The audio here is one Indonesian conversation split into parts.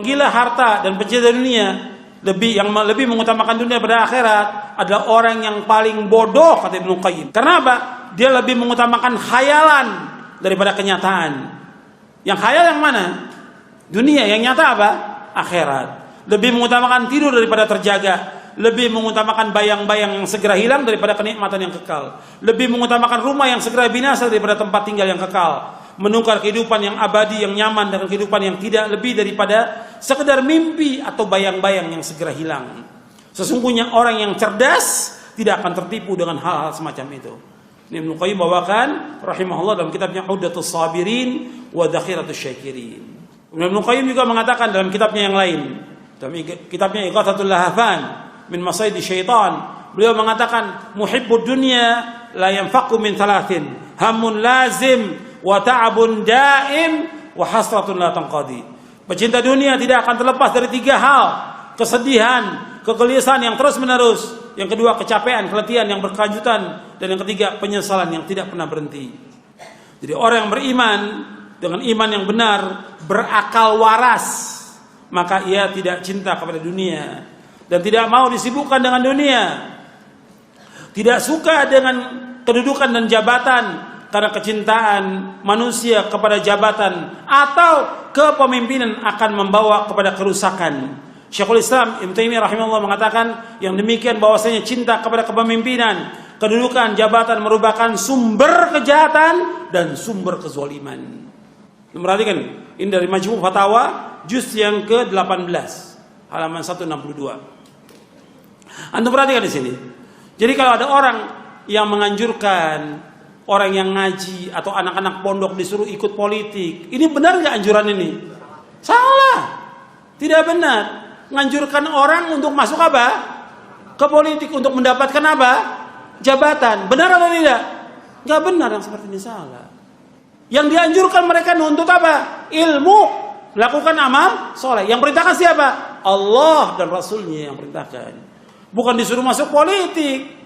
Gila harta dan pencinta dunia, lebih mengutamakan dunia pada akhirat adalah orang yang paling bodoh, kata Ibnu Qayyim. Karena apa? Dia lebih mengutamakan khayalan daripada kenyataan. Yang khayal yang mana? Dunia. Yang nyata apa? Akhirat. Lebih mengutamakan tidur daripada terjaga. Lebih mengutamakan bayang-bayang yang segera hilang daripada kenikmatan yang kekal. Lebih mengutamakan rumah yang segera binasa daripada tempat tinggal yang kekal. Menukar kehidupan yang abadi, yang nyaman dengan kehidupan yang tidak lebih daripada sekedar mimpi atau bayang-bayang yang segera hilang. Sesungguhnya orang yang cerdas tidak akan tertipu dengan hal-hal semacam itu. Ibnu Qayyim bawakan rahimahullah dalam kitabnya Uddatus Sabirin wa Dhakhiratus Syakirin. Ibnu Qayyim juga mengatakan dalam kitabnya yang lain, dalam kitabnya Ighathatul Lahafan min Masaidi Syaitan, beliau mengatakan muhibbud dunya la yanfaqu min thalathin hamun lazim wa ta'abun daim wa hasratun la tanqadi. Pecinta dunia tidak akan terlepas dari 3 hal: kesedihan, kegelisahan yang terus-menerus, yang kedua kecapean, keletihan yang berkelanjutan, dan yang ketiga penyesalan yang tidak pernah berhenti. Jadi orang yang beriman dengan iman yang benar, berakal waras, maka ia tidak cinta kepada dunia dan tidak mau disibukkan dengan dunia. Tidak suka dengan kedudukan dan jabatan, karena kecintaan manusia kepada jabatan atau kepemimpinan akan membawa kepada kerusakan. Syekhul Islam Ibnu Taimiyah rahimahullah mengatakan yang demikian bahwasanya cinta kepada kepemimpinan, kedudukan, jabatan merupakan sumber kejahatan dan sumber kezaliman. Perhatikan, ini dari Majmu' Fatawa juz yang ke-18 halaman 162. Antum perhatikan di sini. Jadi kalau ada orang yang menganjurkan orang yang ngaji atau anak-anak pondok disuruh ikut politik, ini benar nggak anjuran ini? Salah, tidak benar. Nganjurkan orang untuk masuk apa? Ke politik untuk mendapatkan apa? Jabatan. Benar atau tidak? Nggak benar, yang seperti ini salah. Yang dianjurkan mereka nuntut apa? Ilmu, melakukan amal soleh. Yang perintahkan siapa? Allah dan Rasulnya yang perintahkan. Bukan disuruh masuk politik.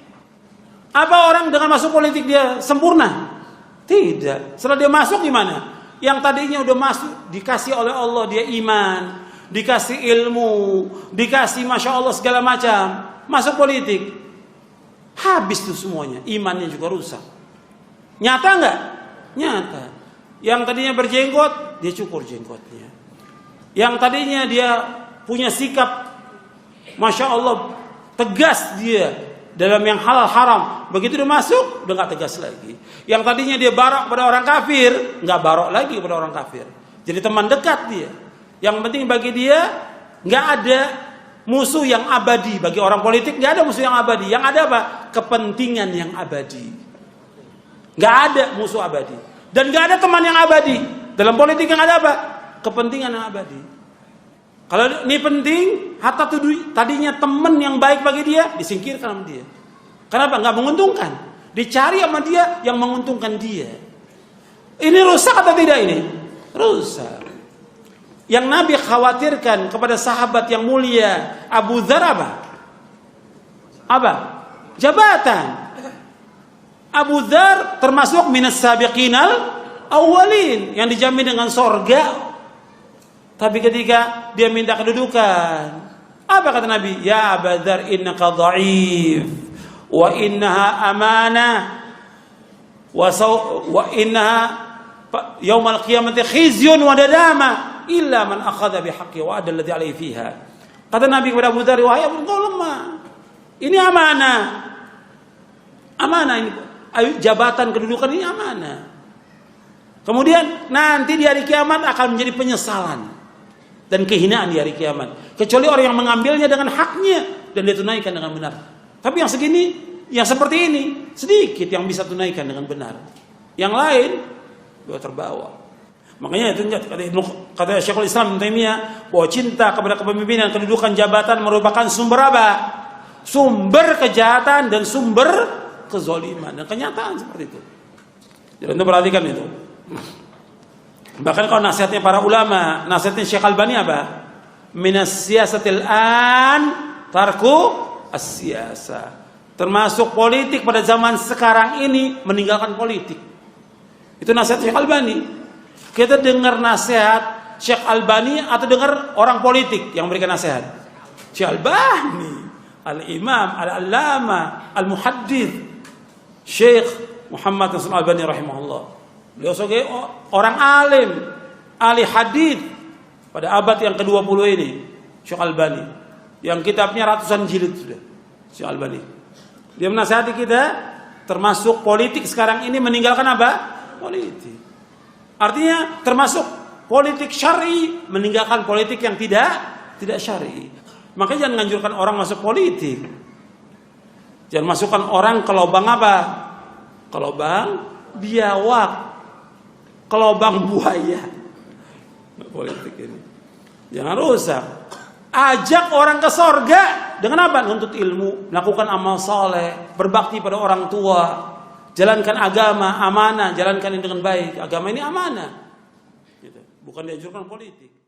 Apa orang dengan masuk politik dia sempurna? Tidak. Setelah dia masuk gimana? Yang tadinya udah masuk, dikasih oleh Allah dia iman, dikasih ilmu, dikasih masya Allah segala macam, masuk politik, habis tuh semuanya, imannya juga rusak. Nyata nggak? Nyata. Yang tadinya berjenggot, dia cukur jenggotnya. Yang tadinya dia punya sikap masya Allah tegas dia dalam yang halal haram, begitu dia masuk udah nggak tegas lagi. Yang tadinya dia barok pada orang kafir, nggak barok lagi pada orang kafir. Jadi teman dekat dia. Yang penting bagi dia nggak ada musuh yang abadi. Bagi orang politik nggak ada musuh yang abadi. Yang ada apa? Kepentingan yang abadi. Nggak ada musuh abadi dan nggak ada teman yang abadi. Dalam politik yang ada apa? Kepentingan yang abadi. Kalau ini penting, hatta tadinya teman yang baik bagi dia, disingkirkan sama dia. Kenapa? Nggak menguntungkan. Dicari sama dia yang menguntungkan dia. Ini rusak atau tidak ini? Rusak. Yang Nabi khawatirkan kepada sahabat yang mulia, Abu Dzar apa? Apa? Jabatan. Abu Dzar termasuk minas sabiqinal awwalin, yang dijamin dengan sorga. Tapi ketika dia minta kedudukan, apa kata Nabi? Ya Abu Dzar innaka dha'if wa innaha amanah wa innaha yaumal qiyamati khizyun wa nadama illa man akhadha bihaqqi wa adda alladhi alayhi fiha. Kata Nabi kepada Abu Dzar, wahai Abu Dzar, ini amanah. Amanah ini, jabatan kedudukan ini amanah. Kemudian nanti di hari kiamat akan menjadi penyesalan dan kehinaan di hari kiamat, kecuali orang yang mengambilnya dengan haknya dan dia tunaikan dengan benar. Tapi yang segini, yang seperti ini, sedikit yang bisa tunaikan dengan benar. Yang lain dia terbawa. Makanya itu kata Syekhul Islam Ibnu Taimiyah bahwa cinta kepada kepemimpinan, kedudukan, jabatan merupakan sumber apa? Sumber kejahatan dan sumber kezaliman, dan kenyataan seperti itu. Jadi Anda perhatikan itu. Bahkan kalau nasihatnya para ulama, nasihatnya Syekh Albani apa? Minas siyasatil an tarku as-siyasa. Termasuk politik pada zaman sekarang ini, meninggalkan politik. Itu nasihat Syekh Albani. Kita dengar nasihat Syekh Albani atau dengar orang politik yang memberikan nasihat? Syekh Albani, Al-Imam, Al-Allama, Al-Muhaddith, Syekh Muhammad Nasr Albani rahimahullah. Beliau sebagai orang alim, ahli hadis pada abad yang ke-20 ini, Syekh Albani, yang kitabnya ratusan jilid sudah, Syekh Albani. Dia menasihati kita, termasuk politik sekarang ini meninggalkan apa? Politik. Artinya termasuk politik syar'i meninggalkan politik yang tidak syar'i. Makanya jangan menganjurkan orang masuk politik. Jangan masukkan orang ke lubang apa? Ke lubang biawak, ke lubang buaya. Politik ini jangan rusak. Ajak orang ke sorga dengan apa? Nuntut ilmu, melakukan amal soleh, berbakti pada orang tua, jalankan agama, amanah, jalankan ini dengan baik. Agama ini amanah, bukan dianjurkan politik.